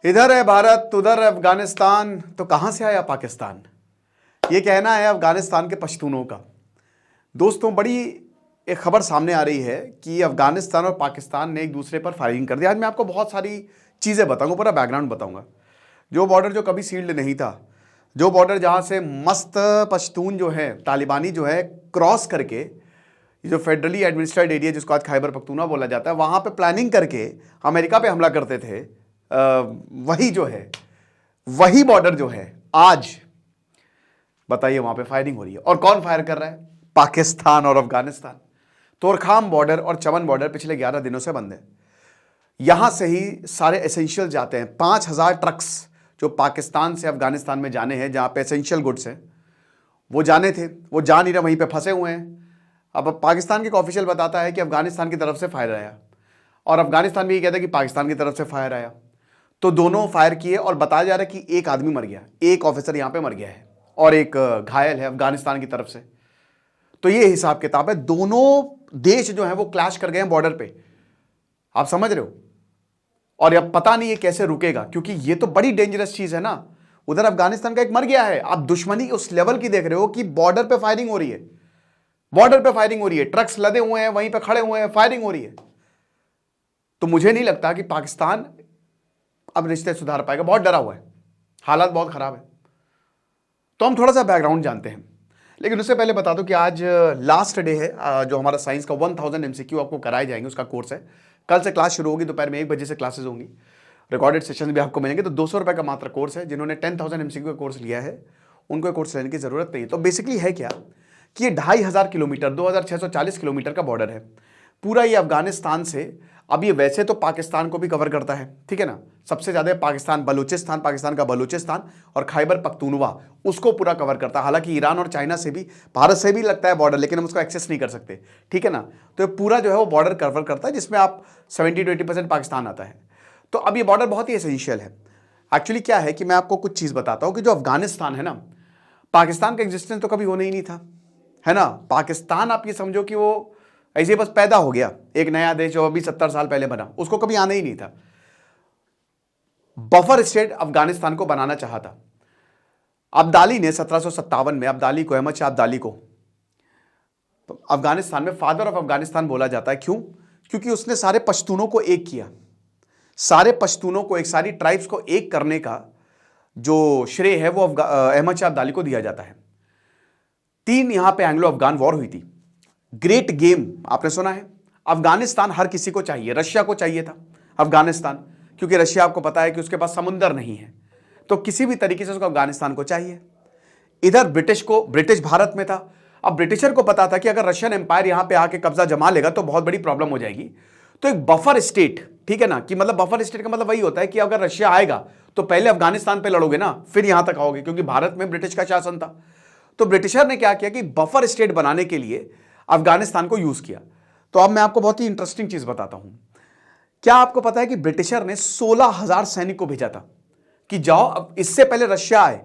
इधर है भारत, उधर है अफगानिस्तान, तो कहां से आया पाकिस्तान? ये कहना है अफगानिस्तान के पश्तूनों का। दोस्तों, बड़ी एक खबर सामने आ रही है कि अफगानिस्तान और पाकिस्तान ने एक दूसरे पर फायरिंग कर दी। आज मैं आपको बहुत सारी चीजें बताऊंगा, पूरा बैकग्राउंड बताऊंगा। जो बॉर्डर जो कभी सील्ड नहीं था, जो बॉर्डर जहां से मस्त पश्तून जो है, तालिबानी जो है, क्रॉस करके जो फेडरली एडमिनिस्ट्रेटेड एरिया जिसको आज खैबर पख्तूनख्वा बोला जाता है, वहां पे प्लानिंग करके अमेरिका पे हमला करते थे, वही जो है, वही बॉर्डर जो है, आज बताइए वहां पे फायरिंग हो रही है। और कौन फायर कर रहा है? पाकिस्तान और अफगानिस्तान। तोरखाम बॉर्डर और चमन बॉर्डर पिछले 11 दिनों से बंद है। यहां से ही सारे एसेंशियल जाते हैं। 5,000 ट्रक्स जो पाकिस्तान से अफगानिस्तान में जाने हैं, जहां पे एसेंशियल गुड्स हैं, वो जाने थे, वो जा नहीं रहे, वहीं पे फंसे हुए हैं। अब पाकिस्तान के ऑफिशियल बताता है कि अफगानिस्तान की तरफ से फायर आया, और अफगानिस्तान भी ये कहता है कि पाकिस्तान की तरफ से फायर आया। तो दोनों फायर किए, और बताया जा रहा है कि एक आदमी मर गया, एक ऑफिसर यहां पे मर गया है, और एक घायल है अफगानिस्तान की तरफ से। तो ये हिसाब किताब है। दोनों देश जो है वो क्लैश कर गए हैं बॉर्डर पे, आप समझ रहे हो। और अब पता नहीं ये कैसे रुकेगा, क्योंकि ये तो बड़ी डेंजरस चीज है ना। उधर अफगानिस्तान का एक मर गया है, आप दुश्मनी उस लेवल की देख रहे हो कि बॉर्डर पे फायरिंग हो रही है, बॉर्डर पे फायरिंग हो रही है, ट्रक्स लदे हुए हैं, वहीं पे खड़े हुए हैं, फायरिंग हो रही है। तो मुझे नहीं लगता कि पाकिस्तान अब रिश्ते सुधार पाएगा, बहुत डरा हुआ है, हालात बहुत खराब है। तो हम थोड़ा सा बैकग्राउंड जानते हैं, लेकिन उससे पहले बता दूं कि आज लास्ट डे है जो हमारा साइंस का 1000 MCQ आपको कराए जाएंगे, उसका कोर्स है। कल से क्लास शुरू होगी, दोपहर में 1 बजे से क्लासेस होंगी, रिकॉर्डेड सेशन भी आपको मिलेंगे। तो 200 रुपये का मात्र कोर्स है। जिन्होंने 10,000 MCQ का कोर्स लिया है उनको कोर्स लेने की जरूरत नहीं है। तो बेसिकली है क्या कि ये 2500 किलोमीटर, 2640 किलोमीटर का बॉर्डर है पूरा ये अफगानिस्तान से। अब ये वैसे तो पाकिस्तान को भी कवर करता है, ठीक है ना। सबसे ज्यादा पाकिस्तान, बलूचिस्तान, पाकिस्तान का बलूचिस्तान और खैबर पख्तूनख्वा, उसको पूरा कवर करता है। हालांकि ईरान और चाइना से भी, भारत से भी लगता है बॉर्डर, लेकिन हम उसको एक्सेस नहीं कर सकते, ठीक है ना। तो ये पूरा जो है वो बॉर्डर कवर करता है, जिसमें आप 70-20% पाकिस्तान आता है। तो अब ये बॉर्डर बहुत ही एसेंशियल है। एक्चुअली क्या है कि मैं आपको कुछ चीज बताता हूं कि जो अफगानिस्तान है ना, पाकिस्तान का एग्जिस्टेंस तो कभी होना ही नहीं था, है ना। पाकिस्तान आप ये समझो कि वो ऐसे बस पैदा हो गया, एक नया देश जो अभी 70 साल पहले बना, उसको कभी आना ही नहीं था। बफर स्टेट अफगानिस्तान को बनाना चाहा था अब्दाली ने 1757 में। अब्दाली को, अहमद शाह अब्दाली को अफगानिस्तान में फादर ऑफ अफगानिस्तान बोला जाता है। क्यों? क्योंकि उसने सारे पश्तूनों को एक किया, सारे पश्तूनों को एक, सारी ट्राइब्स को एक करने का जो श्रेय है वो अहमद शाह अब्दाली को दिया जाता है। 3 यहां पे एंग्लो अफगान वॉर हुई थी। ग्रेट गेम आपने सुना है। अफगानिस्तान हर किसी को चाहिए, रशिया को चाहिए था अफगानिस्तान, क्योंकि रशिया आपको पता है कि उसके पास समुंदर नहीं है, तो किसी भी तरीके से उसको अफगानिस्तान को चाहिए। इधर ब्रिटिश भारत में था। अब ब्रिटिशर को पता था कि अगर रशियन एम्पायर यहां पे आके कब्जा जमा लेगा तो बहुत बड़ी प्रॉब्लम हो जाएगी। तो एक बफर स्टेट, ठीक है ना, कि मतलब बफर स्टेट का मतलब वही होता है कि अगर रशिया आएगा तो पहले अफगानिस्तान पे लड़ोगे ना, फिर यहां तक आओगे, क्योंकि भारत में ब्रिटिश का शासन था। तो ब्रिटिशर ने क्या किया कि बफर स्टेट बनाने के लिए अफगानिस्तान को यूज किया। तो अब मैं आपको बहुत ही इंटरेस्टिंग चीज बताता हूं। क्या आपको पता है कि ब्रिटिशर ने 16,000 सैनिक को भेजा था कि जाओ, अब इससे पहले रशिया आए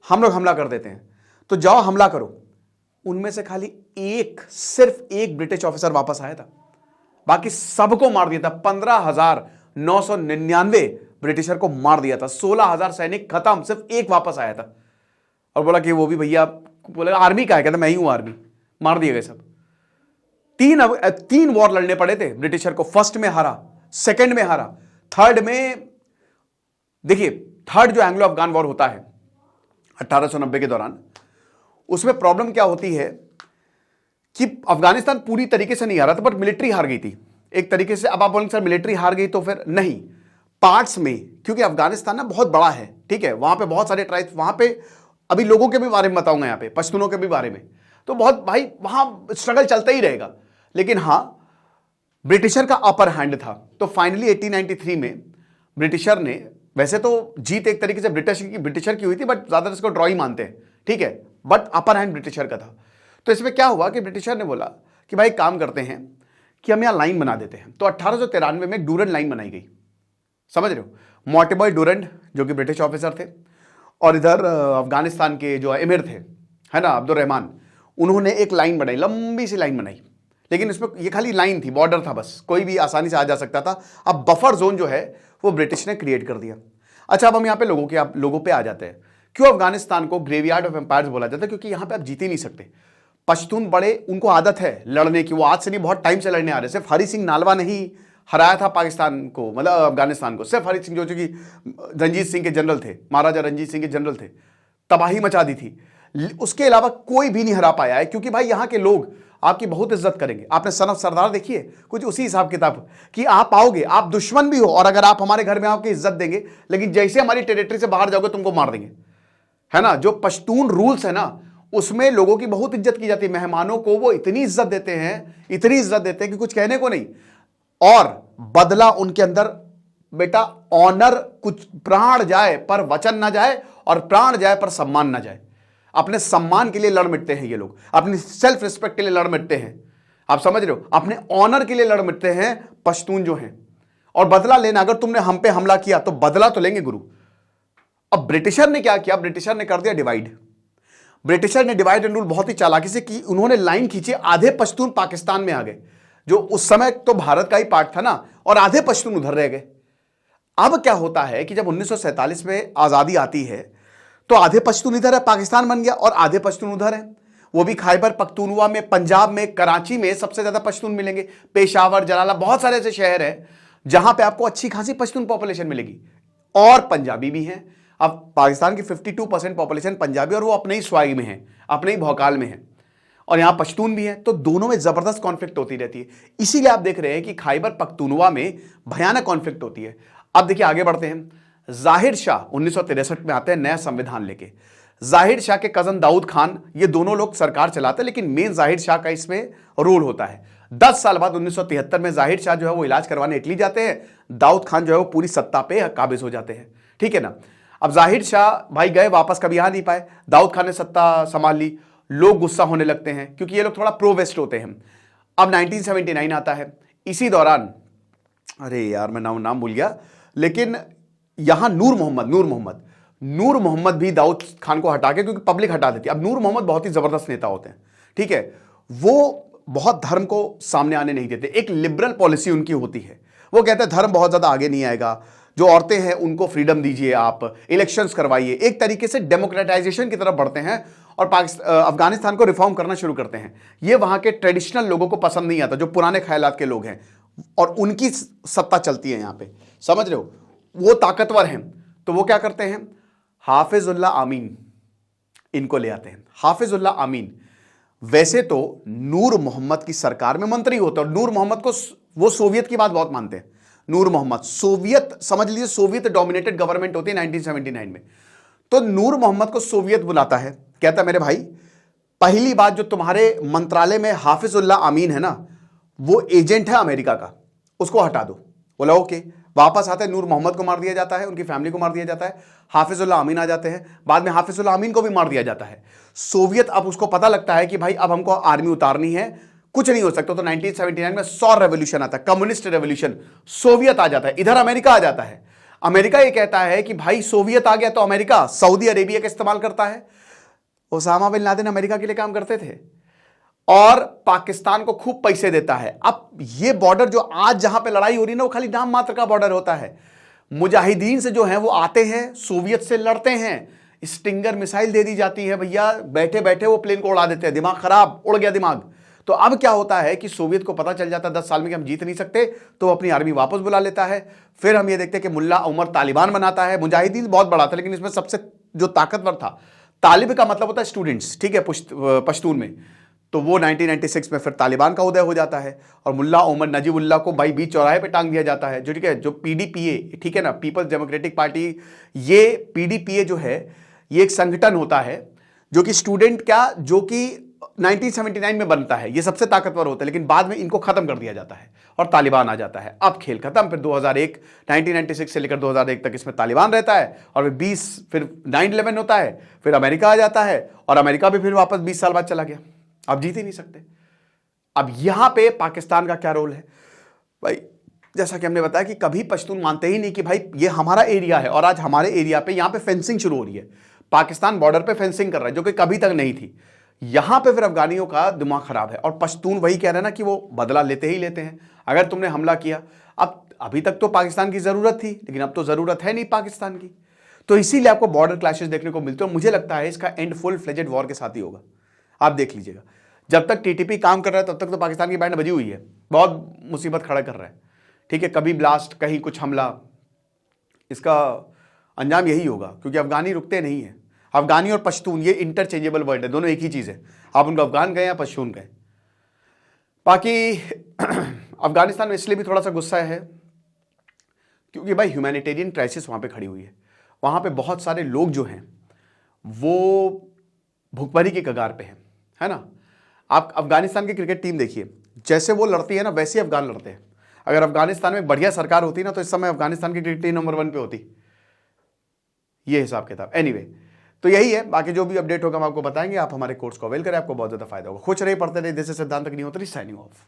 हम लोग हमला कर देते हैं, तो जाओ हमला करो। उनमें से खाली सिर्फ एक ब्रिटिश ऑफिसर वापस आया था, बाकी सबको मार दिया था। 15,999 ब्रिटिशर को मार दिया था। 16,000 सैनिक खत्म, सिर्फ एक वापस आया था और बोला कि वो भी भैया, बोला आर्मी का है, कहता मैं ही हूं आर्मी। मार दिए गए सब। 3 वॉर लड़ने पड़े थे ब्रिटिशर को। फर्स्ट में हारा, सेकंड में हारा, थर्ड में, देखिए थर्ड जो एंग्लो अफगान वॉर होता है 1890 के दौरान, उसमें प्रॉब्लम क्या होती है कि अफगानिस्तान पूरी तरीके से नहीं हारा था, बट मिलिट्री हार गई थी एक तरीके से। अब आप बोलेंगे सर मिलिट्री हार गई तो फिर नहीं, पार्ट्स में, क्योंकि अफगानिस्तान ना बहुत बड़ा है, ठीक है। वहां पे बहुत सारे ट्राइब्स, वहां पे अभी लोगों के भी बारे में बताऊंगा, यहाँ पे पश्तूनों के भी बारे में, तो बहुत भाई वहां स्ट्रगल चलता ही रहेगा। लेकिन हां, ब्रिटिशर का अपर हैंड था। तो फाइनली 1893 में ब्रिटिशर ने, वैसे तो जीत एक तरीके से ब्रिटिशर की हुई थी, बट ज्यादातर इसको ड्रॉ ही मानते हैं, ठीक है, बट अपर हैंड ब्रिटिशर का था। तो इसमें क्या हुआ कि ब्रिटिशर ने बोला कि भाई काम करते हैं कि हम यहां लाइन बना देते हैं। तो 1893 में डूरंड लाइन बनाई गई, समझ रहे हो। मोर्टिमर डूरंड जो कि ब्रिटिश ऑफिसर थे, और इधर अफगानिस्तान के जो एमिर थे, है ना, अब्दुल रहमान, उन्होंने एक लाइन बनाई, लंबी सी लाइन बनाई। लेकिन इसमें ये खाली लाइन थी, बॉर्डर था बस, कोई भी आसानी से आ जा सकता था। अब बफर जोन जो है वो ब्रिटिश ने क्रिएट कर दिया। अच्छा, अब हम यहाँ पे लोगों पे आ जाते हैं। क्यों अफगानिस्तान को ग्रेवयार्ड ऑफ एम्पायर्स बोला जाता है? क्योंकि यहाँ पे आप जीत ही नहीं सकते। पश्तून बड़े, उनको आदत है लड़ने की, वो आज से नहीं बहुत टाइम से लड़ने आ रहे। सिर्फ हरी सिंह नालवा ने ही हराया था पाकिस्तान को, मतलब अफगानिस्तान को। सिर्फ हरी सिंह जो कि रंजीत सिंह के जनरल थे, महाराजा रंजीत सिंह के जनरल थे, तबाही मचा दी थी। उसके अलावा कोई भी नहीं हरा पाया है, क्योंकि भाई यहाँ के लोग आपकी बहुत इज्जत करेंगे। आपने सन ऑफ सरदार देखिए, कुछ उसी हिसाब किताब कि आप आओगे, आप दुश्मन भी हो, और अगर आप हमारे घर में आपकी इज्जत देंगे, लेकिन जैसे हमारी टेरिटरी से बाहर जाओगे तुमको मार देंगे, है ना। जो पश्तून रूल्स है ना, उसमें लोगों की बहुत इज्जत की जाती है। मेहमानों को वो इतनी इज्जत देते हैं, इतनी इज्जत देते हैं कि कुछ कहने को नहीं। और बदला उनके अंदर बेटा ऑनर, कुछ प्राण जाए पर वचन ना जाए, और प्राण जाए पर सम्मान ना जाए। अपने सम्मान के लिए लड़ मिटते हैं ये लोग, अपनी सेल्फ रिस्पेक्ट के लिए लड़ मिटते हैं। आप समझ रहे हो, अपने ऑनर के लिए लड़ मिटते हैं पश्तून जो हैं। और बदला लेना, अगर तुमने हम पे हमला किया तो बदला तो लेंगे गुरु। अब ब्रिटिशर ने क्या किया? ब्रिटिशर ने कर दिया डिवाइड। ब्रिटिशर ने डिवाइड एंड रूल बहुत ही चालाकी से की। उन्होंने लाइन खींची, आधे पश्तून पाकिस्तान में आ गए, जो उस समय तो भारत का ही पार्ट था ना, और आधे पश्तून उधर रह गए। अब क्या होता है कि जब 1947 में आजादी आती है तो आधे पश्तून इधर है, पाकिस्तान बन गया, और आधे पश्तून उधर है। वो भी खैबर पख्तूनख्वा में, पंजाब में, कराची में सबसे ज्यादा पश्तून मिलेंगे। पेशावर, जलाला, बहुत सारे ऐसे शहर हैं जहां पे आपको अच्छी खासी पश्तून पॉपुलेशन मिलेगी, और पंजाबी भी हैं। अब पाकिस्तान की 52% पॉपुलेशन पंजाबी, और वो अपने ही स्वाई में है, अपने ही भौकाल में है, और यहां पश्तून भी है। तो दोनों में जबरदस्त कॉन्फ्लिक्ट होती रहती है। इसीलिए आप देख रहे हैं कि खैबर पख्तूनख्वा में भयानक कॉन्फ्लिक्ट होती है। अब देखिए, आगे बढ़ते हैं। जाहिर शाह 1963 में आते हैं नया संविधान लेके। जाहिर शाह के कजन दाऊद खान, ये दोनों लोग सरकार चलाते हैं, लेकिन मेन जाहिर शाह का इसमें रोल होता है। 10 साल बाद 1973 में जाहिर शाह जो है वो इलाज करवाने इटली जाते हैं। दाऊद खान जो है वो पूरी सत्ता पे काबिज हो जाते हैं, ठीक है ना। अब जाहिर शाह भाई गए, वापस कभी आ नहीं पाए। दाऊद खान ने सत्ता संभाल ली। लोग गुस्सा होने लगते हैं, क्योंकि ये लोग थोड़ा प्रो वेस्ट होते हैं। अब 1979 आता है। इसी दौरान, अरे यार मैं नाम भूल गया, लेकिन यहां नूर मोहम्मद भी दाऊद खान को हटा के, क्योंकि पब्लिक हटा देती है। अब नूर मोहम्मद बहुत ही जबरदस्त नेता होते हैं, ठीक है। वो बहुत धर्म को सामने आने नहीं देते, एक लिबरल पॉलिसी उनकी होती है। वो कहते हैं धर्म बहुत ज्यादा आगे नहीं आएगा, जो औरतें हैं उनको फ्रीडम दीजिए, आप इलेक्शंस करवाइए। एक तरीके से डेमोक्रेटाइजेशन की तरफ बढ़ते हैं, और अफगानिस्तान को रिफॉर्म करना शुरू करते हैं। ये वहां के ट्रेडिशनल लोगों को पसंद नहीं आता, जो पुराने ख्यालात के लोग हैं, और उनकी सत्ता चलती है यहां पे, समझ रहे हो। वो ताकतवर हैं, तो वो क्या करते हैं, हाफिजुल्लाह आमीन इनको ले आते हैं। हाफिजुल्लाह आमीन वैसे तो नूर मोहम्मद की सरकार में मंत्री होते हैं, और नूर मोहम्मद को वो सोवियत की बात बहुत मानते हैं। नूर मोहम्मद सोवियत, समझ लीजिए सोवियत डोमिनेटेड गवर्नमेंट होती है 1979 में। तो नूर मोहम्मद को सोवियत बुलाता है, कहता है मेरे भाई, पहली बात जो तुम्हारे मंत्रालय में हाफिजुल्लाह आमीन है ना, वो एजेंट है अमेरिका का, उसको हटा दो। बोला ओके। वापस आते हैं, नूर मोहम्मद को मार दिया जाता है, उनकी फैमिली को मार दिया जाता है। हाफिजुल्लाह आमीन आ जाते हैं, बाद में हाफिजुल्लाह आमीन को भी मार दिया जाता है। सोवियत, अब उसको पता लगता है कि भाई अब हमको आर्मी उतारनी है, कुछ नहीं हो सकता। तो 1979 में सौर रेवोल्यूशन आता है, कम्युनिस्ट रेवोल्यूशन। सोवियत आ जाता है, इधर अमेरिका आ जाता है। अमेरिका ये कहता है कि भाई सोवियत आ गया तो अमेरिका सऊदी अरेबिया का इस्तेमाल करता है। ओसामा बिन लादेन अमेरिका के लिए काम करते थे, और पाकिस्तान को खूब पैसे देता है। अब ये बॉर्डर जो आज जहां पे लड़ाई हो रही है ना, वो खाली नाम मात्र का बॉर्डर होता है। मुजाहिदीन से जो है वो आते हैं, सोवियत से लड़ते हैं, स्टिंगर मिसाइल दे दी जाती है भैया, बैठे बैठे वो प्लेन को उड़ा देते हैं, दिमाग खराब, उड़ गया दिमाग। तो अब क्या होता है कि सोवियत को पता चल जाता है 10 साल में कि हम जीत नहीं सकते, तो वो अपनी आर्मी वापस बुला लेता है। फिर हम ये देखते हैं कि मुल्ला उमर तालिबान बनाता है। मुजाहिदीन बहुत बड़ा था, लेकिन इसमें सबसे जो ताकतवर था, तालिब का मतलब होता है स्टूडेंट्स, ठीक है, पश्तून में। तो वो 1996 में फिर तालिबान का उदय हो जाता है, और मुल्ला उमर नजीबुल्लाह को भाई बीच चौराहे पे टांग दिया जाता है, जो ठीक है, जो पीडीपीए, ठीक है ना, पीपल्स डेमोक्रेटिक पार्टी। ये पीडीपीए जो है, ये एक संगठन होता है जो कि स्टूडेंट क्या, जो कि 1979 में बनता है, ये सबसे ताकतवर होता है, लेकिन बाद में इनको खत्म कर दिया जाता है और तालिबान आ जाता है। अब खेल खत्म। फिर 2001, 1996 से लेकर 2001 तक इसमें तालिबान रहता है, और फिर 9/11 होता है, फिर अमेरिका आ जाता है, और अमेरिका भी फिर वापस 20 साल बाद चला गया। अब जीत ही नहीं सकते। अब यहां पे पाकिस्तान का क्या रोल है भाई? जैसा कि हमने बताया कि कभी पश्तून मानते ही नहीं कि भाई ये हमारा एरिया है, और आज हमारे एरिया पे यहां पे फेंसिंग शुरू हो रही है। पाकिस्तान बॉर्डर पे फेंसिंग कर रहा है, जो कि कभी तक नहीं थी। यहां पे फिर अफगानियों का दिमाग खराब है, और पश्तून वही कह रहे हैं ना कि वो बदला लेते ही लेते हैं। अगर तुमने हमला किया, अब अभी तक तो पाकिस्तान की जरूरत थी, लेकिन अब तो जरूरत है नहीं पाकिस्तान की। तो इसीलिए आपको बॉर्डर क्लैशेस देखने को मिलते हैं। मुझे लगता है इसका एंड फुल फ्लेजेड वॉर के साथ ही होगा। आप देख लीजिएगा, जब तक टीटीपी काम कर रहा है तब तक तो पाकिस्तान की बैंड बजी हुई है, बहुत मुसीबत खड़ा कर रहा है, ठीक है। कभी ब्लास्ट, कहीं कुछ हमला, इसका अंजाम यही होगा, क्योंकि अफगानी रुकते नहीं है। अफगानी और पश्तून ये इंटरचेंजेबल वर्ड है, दोनों एक ही चीज़ है। आप उनको अफगान गए या पश्तून गए। बाकी अफगानिस्तान में इसलिए भी थोड़ा सा गुस्सा है क्योंकि भाई ह्यूमैनिटेरियन क्राइसिस वहाँ पे खड़ी हुई है। वहाँ पे बहुत सारे लोग जो हैं वो भुखमरी की कगार पे हैं, है ना। आप अफगानिस्तान की क्रिकेट टीम देखिए, जैसे वो लड़ती है ना वैसे ही अफगान लड़ते हैं। अगर अफगानिस्तान में बढ़िया सरकार होती ना तो इस समय अफगानिस्तान की क्रिकेट टीम नंबर 1 पे होती। ये हिसाब किताब। एनीवे, तो यही है। बाकी जो भी अपडेट होगा हम आपको बताएंगे। आप हमारे कोर्स को अवेल करें, आपको बहुत ज़्यादा फायदा होगा। खुश रहिए, पढ़ते रहिए। देश से सिद्धांत तक नहीं होता। Signing off.